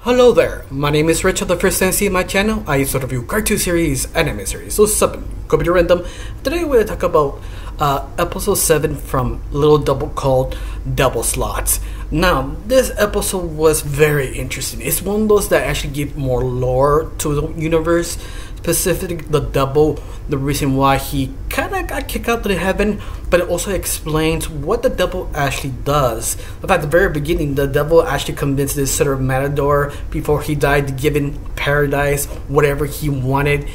Hello there, my name is Rich of the First Sensei in my channel. I used to review cartoon series, anime series, so something could be random. Today we're going to talk about episode 7 from Little Devil called Devil Slots. Now, this episode was very interesting. It's one of those that actually give more lore to the universe, specifically the devil, the reason why he kind of got kicked out to heaven, but it also explains what the devil actually does. At the very beginning, the devil actually convinced this sort of matador before he died to give him paradise, whatever he wanted,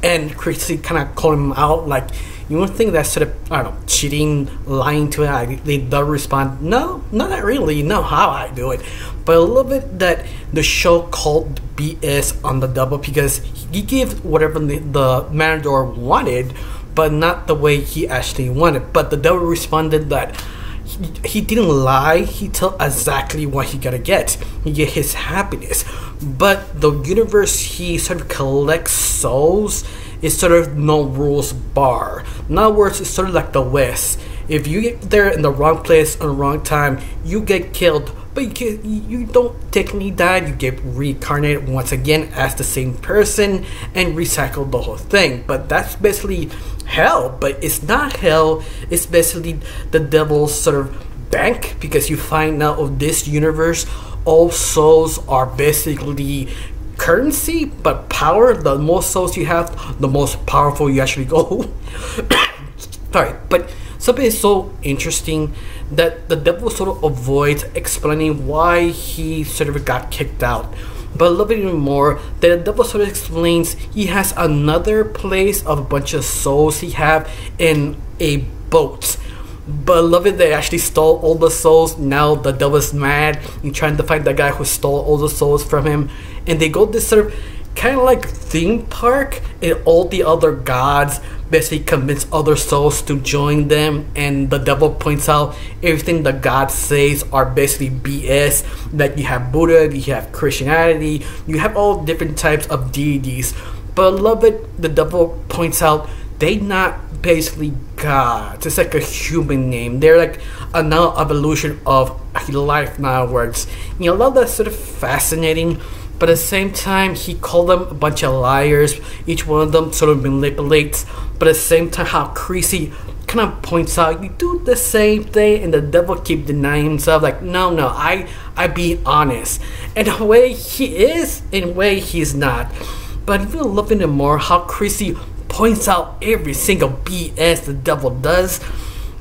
and Chrissy kind of called him out like, you would think that's sort of, I don't know, cheating, lying to it. They don't respond, no, not really, know how I do it. But I love it that the show called BS on the devil because he gave whatever the matador wanted, but not the way he actually wanted. But the devil responded that he didn't lie, he told exactly what he gotta get. He get his happiness. But the universe he sort of collects souls is sort of no rules bar. In other words, it's sort of like the West. If you get there in the wrong place at the wrong time, you get killed, but you don't technically die. You get reincarnated once again as the same person and recycle the whole thing. But that's basically hell. But it's not hell. It's basically the devil's sort of bank, because you find out of this universe, all souls are basically currency, but power. The more souls you have, the most powerful you actually go. Sorry, but something is so interesting that the devil sort of avoids explaining why he sort of got kicked out. But I love it even more that the devil sort of explains he has another place of a bunch of souls he have in a boat. But I love it they actually stole all the souls. Now the devil's mad and trying to find the guy who stole all the souls from him. And they go this sort of kind of like theme park, and all the other gods basically convince other souls to join them, and the devil points out everything the gods says are basically BS. Like you have Buddha, you have Christianity, you have all different types of deities. But I love it the devil points out they not basically gods. It's like a human name. They're like another evolution of life nowadays. You know, I love that sort of fascinating. But at the same time, he called them a bunch of liars. Each one of them sort of manipulates. But at the same time, how Creasy kind of points out, you do the same thing, and the devil keep denying himself. Like, no, I be honest. And in a way he is, in a way he's not. But even loving it more, how Creasy points out every single BS the devil does.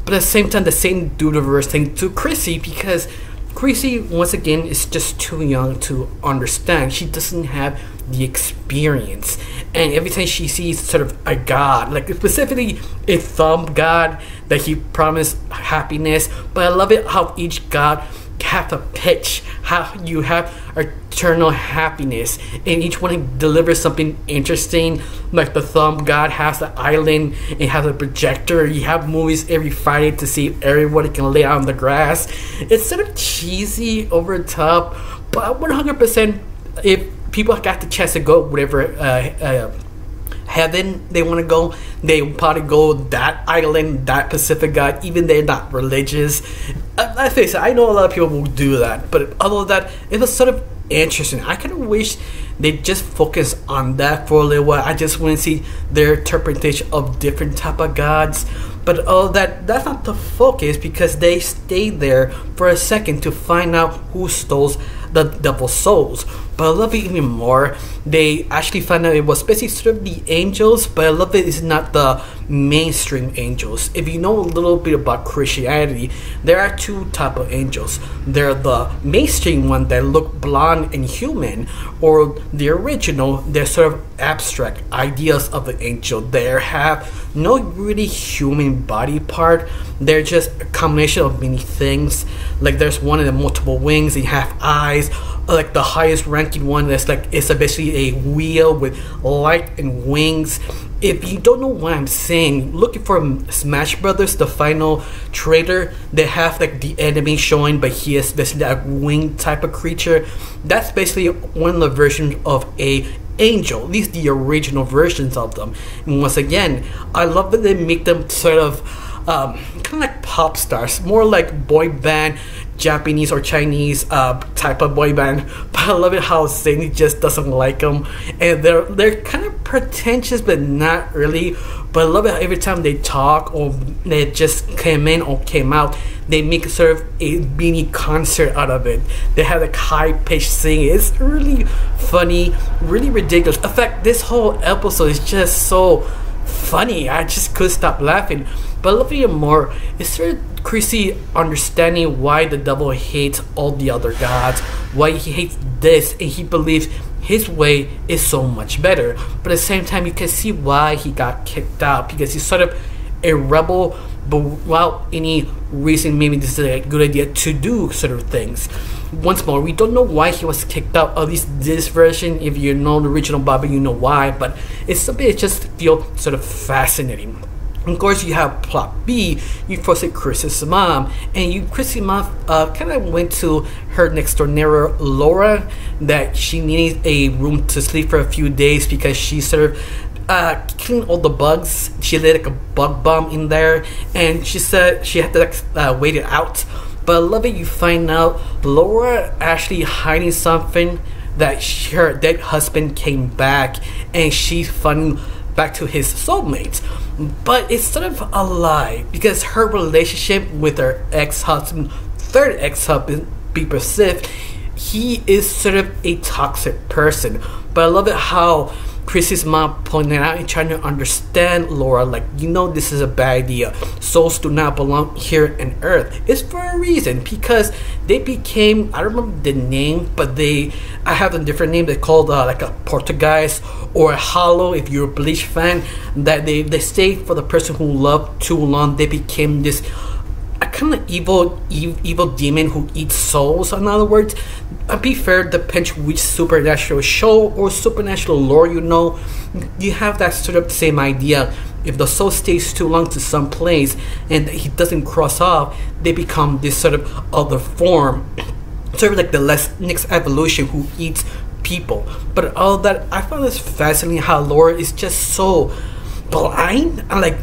But at the same time, the same do the reverse thing to Creasy, because Creasy, once again, is just too young to understand. She doesn't have the experience. And every time she sees sort of a god, like specifically a thumb god that he promised happiness. But I love it how each god have a pitch, how you have eternal happiness, and each one delivers something interesting. Like the thumb god has the island and has a projector. You have movies every Friday to see if everybody can lay out on the grass. It's sort of cheesy, over the top, but 100% if people got the chance to go whatever heaven they want to go, they probably go that island, that Pacific god, even they're not religious. I face it, I know a lot of people will do that, but other than that, it was sort of interesting. I kind of wish they just focus on that for a little while. I just want to see their interpretation of different type of gods. But that's not the focus, because they stayed there for a second to find out who stole the devil's souls. But I love it even more. They actually found out it was basically sort of the angels, but I love it it's not the mainstream angels. If you know a little bit about Christianity, there are two type of angels. They're the mainstream one that look blonde and human, or the original, they're sort of abstract ideas of the angel. They have no really human body part. They're just a combination of many things. Like there's one in the multiple wings, and you have eyes. Like the highest ranking one that's like, it's basically a wheel with light and wings. If you don't know what I'm saying, looking for Smash Brothers, the final trailer, they have like the enemy showing, but he is basically a winged type of creature. That's basically one of the versions of a angel, at least the original versions of them. And once again, I love that they make them sort of kind of like pop stars, more like boy band Japanese or Chinese type of boy band. But I love it how Zayn just doesn't like them, and they're kind of pretentious, but not really. But I love it how every time they talk or they just came in or came out, they make sort of a mini concert out of it. They have like high pitched singing. It's really funny, really ridiculous. In fact, this whole episode is just so funny. I just couldn't stop laughing. But I love it even more. It's sort of Chrissy understanding why the devil hates all the other gods, why he hates this, and he believes his way is so much better. But at the same time, you can see why he got kicked out, because he's sort of a rebel, but without any reason maybe this is a good idea to do sort of things. Once more, we don't know why he was kicked out, at least this version. If you know the original Bobby, you know why, but it's something that just feels sort of fascinating. Of course, you have plot B. You first see Chris's mom, and Chris's mom kind of went to her next door neighbor Laura that she needed a room to sleep for a few days because she sort of killing all the bugs. She lit like a bug bomb in there, and she said she had to wait it out. But I love it. You find out Laura actually hiding something, that her dead husband came back, and she's finding back to his soulmate. But it's sort of a lie, because her relationship with her ex-husband, third ex-husband, Beeper Sith, he is sort of a toxic person. But I love it how Chrissy's mom pointed out and trying to understand Laura, like, this is a bad idea. Souls do not belong here on Earth. It's for a reason, because they became, I don't remember the name, but I have a different name. They called like a Portuguese or a Hollow, if you're a Bleach fan, that they stay for the person who loved too long. They became this a kind of evil demon who eats souls. In other words, be fair, depends which supernatural show or supernatural lore you have that sort of same idea. If the soul stays too long to some place and he doesn't cross off, they become this sort of other form, sort of like the next evolution who eats people. But all that, I found this fascinating how Laura is just so blind, and like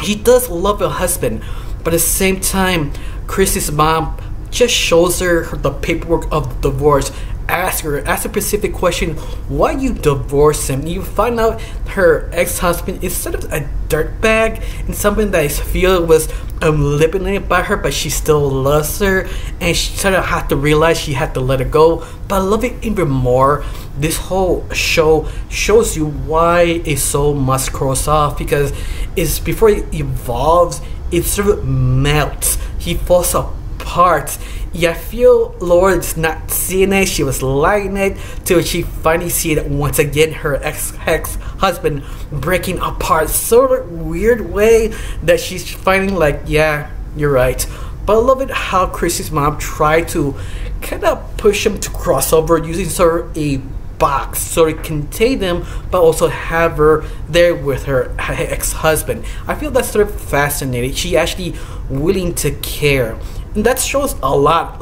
she does love her husband, but at the same time, Chrissy's mom just shows her the paperwork of the divorce. Ask a specific question, why you divorce him? You find out her ex-husband is sort of a dirtbag and something that I feel was eliminated by her, but she still loves her, and she sort of had to realize she had to let it go. But I love it even more. This whole show shows you why a soul must cross off, because it's before it evolves, it sort of melts. He falls apart. Yeah, I feel Laura's not seeing it. She was liking it till she finally see it once again. Her ex-husband breaking apart, sort of weird way that she's finding like, yeah, you're right. But I love it how Chrissy's mom tried to kind of push him to cross over using sort of a box so it contain them, but also have her there with her ex-husband. I feel that's sort of fascinating. She actually willing to care. And that shows a lot,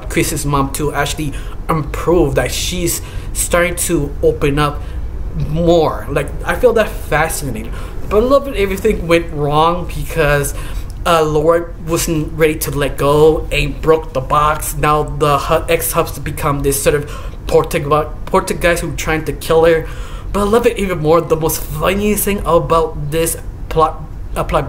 Chris's mom to actually improve, that she's starting to open up more. Like, I feel that fascinating. But I love that everything went wrong because Laura wasn't ready to let go and broke the box. Now the ex-husband become this sort of Portuguese who trying to kill her. But I love it even more. The most funniest thing about this plot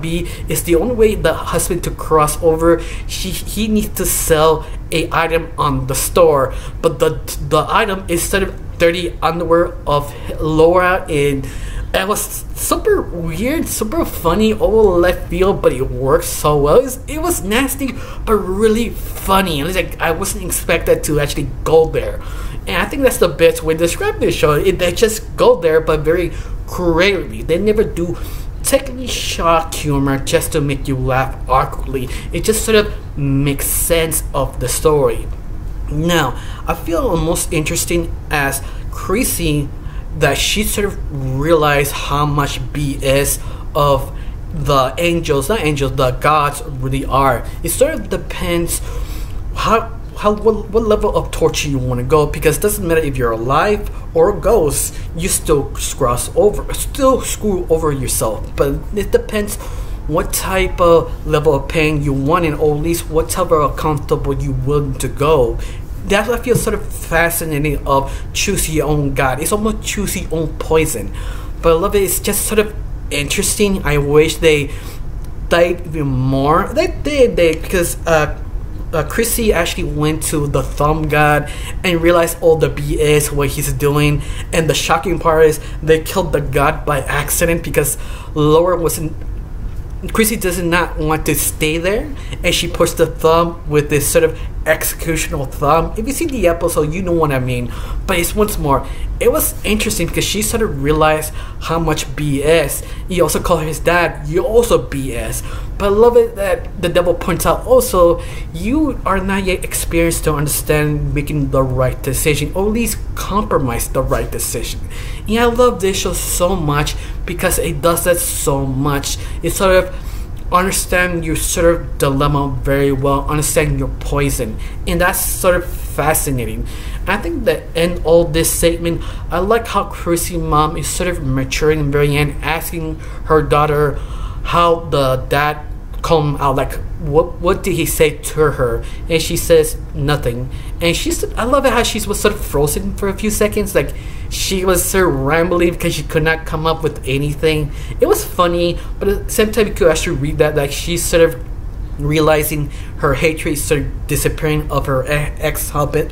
B is the only way the husband to cross over, he needs to sell a item on the store, but the item is sort of dirty underwear of Laura, and it was super weird, super funny, all left field, but it works so well. It was nasty but really funny. It was like I wasn't expected to actually go there, and I think that's the best way to describe this show. They just go there, but very creatively. They never do technically shock humor just to make you laugh awkwardly. It just sort of makes sense of the story. Now, I feel most interesting as Chrissy that she sort of realized how much BS of the the gods really are. It sort of depends what level of torture you want to go, because it doesn't matter if you're alive or a ghost, you still screw over yourself. But it depends what type of level of pain you want, and or at least what type of comfortable you willing to go. That's what I feel sort of fascinating of choose your own God. It's almost choose your own poison. But I love it. It's just sort of interesting. I wish they died even more. They did, because Chrissy actually went to the Thumb God and realized all the BS what he's doing. And the shocking part is they killed the God by accident because Laura wasn't. Chrissy does not want to stay there, and she pushed the thumb with this sort of executional thumb. If you see the episode, you know what I mean. But it's once more, it was interesting because she sort of realized how much BS. He also called his dad, "You also BS." But I love it that the devil points out also, you are not yet experienced to understand making the right decision, or at least compromise the right decision. And I love this show so much because it does that so much. It sort of understand your sort of dilemma very well, understand your poison, and that's sort of fascinating. I think that in all this segment, I like how Chrissy's mom is sort of maturing in the very end, asking her daughter how the dad come out, like what did he say to her, and she says nothing. And she's, I love it how she was sort of frozen for a few seconds, like she was sort of rambling because she could not come up with anything. It was funny, but at the same time you could actually read that like she's sort of realizing her hatred is sort of disappearing of her ex-husband.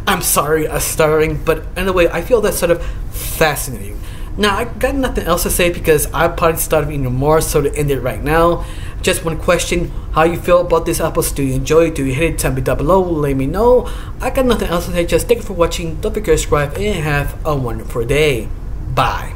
I'm sorry, stuttering, but anyway, I feel that's sort of fascinating. Now, I got nothing else to say because I probably started even more, so to end it right now. Just one question, how you feel about this episode? Do you enjoy it? Do you hate it? Tell me down below, let me know. I got nothing else to say, just thank you for watching, don't forget to subscribe, and have a wonderful day. Bye.